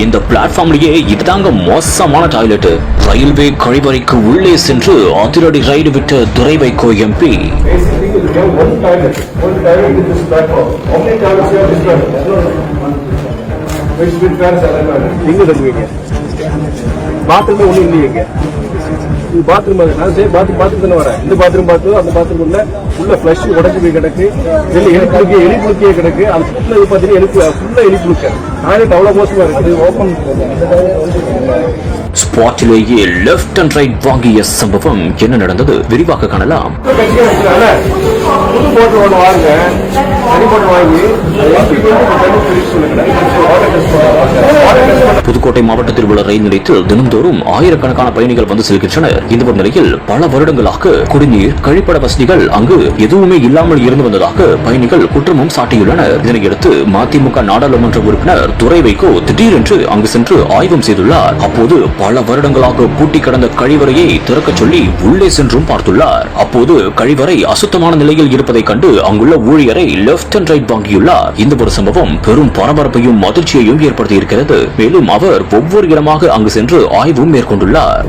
இந்த பிளாட்ஃபார்ம்லயே இதுதாங்க மோசமான டாய்லெட். ரயில்வே கழிவறைக்கு உள்ளே சென்று அதிரடி ரைடு விட்ட துரை வைகோ எம்பி. பாத்ரூம் ஒண்ணு இல்லையங்க. பாத்ரூம் பாத்ரூம் தானே வரேன். இந்த பாத்ரூம் பார்த்து அந்த பாத்ரூம் உள்ள ஃபிளஷ் உடஞ்சு போய் கிடக்கு. எலி புழுக்கியே கிடக்கு. அது ஃபுல்லா பாத்தீங்கன்னா ஃபுல்லா எலி புழுக்க. டாய்லெட் அவ்வளவு மோசமா இருக்குது. ஓப்பன் ஸ்பாட்டிலேயே லெப்ட் அண்ட் ரைட் வாங்கிய சம்பவம் என்ன நடந்தது விரிவாக காணலாம். புதுக்கோட்டை மாவட்டத்தில் உள்ள ரயில் நிலையத்தில் தினந்தோறும் ஆயிரக்கணக்கான பயணிகள் வந்து செல்கின்றனர். இந்த ஒரு நிலையில் பல வருடங்களாக குடிநீர் கழிப்பட வசதிகள் அங்கு எதுவுமே இல்லாமல் இருந்து வந்ததாக பயணிகள் குற்றமும் சாட்டியுள்ளனர். இதனையடுத்து மதிமுக நாடாளுமன்ற உறுப்பினர் துரை வைகோ திடீரென்று அங்கு சென்று ஆய்வும் செய்துள்ளார். அப்போது பல வருடங்களாக பூட்டி கிடந்த கழிவறையை திறக்க சொல்லி உள்ளே சென்றும் பார்த்துள்ளார். அப்போது கழிவறை அசுத்தமான நிலையில் இருப்பதை கண்டு அங்குள்ள ஊழியரை லெப்ட் அண்ட் ரைட் வாங்கியுள்ளார். இந்த ஒரு சம்பவம் பெரும் பரபரப்பையும் அதிர்ச்சியையும் ஏற்படுத்தி இருக்கிறது. மேலும் அவர் ஒவ்வொரு இடமாக அங்கு சென்று ஆய்வும் மேற்கொண்டுள்ளார்.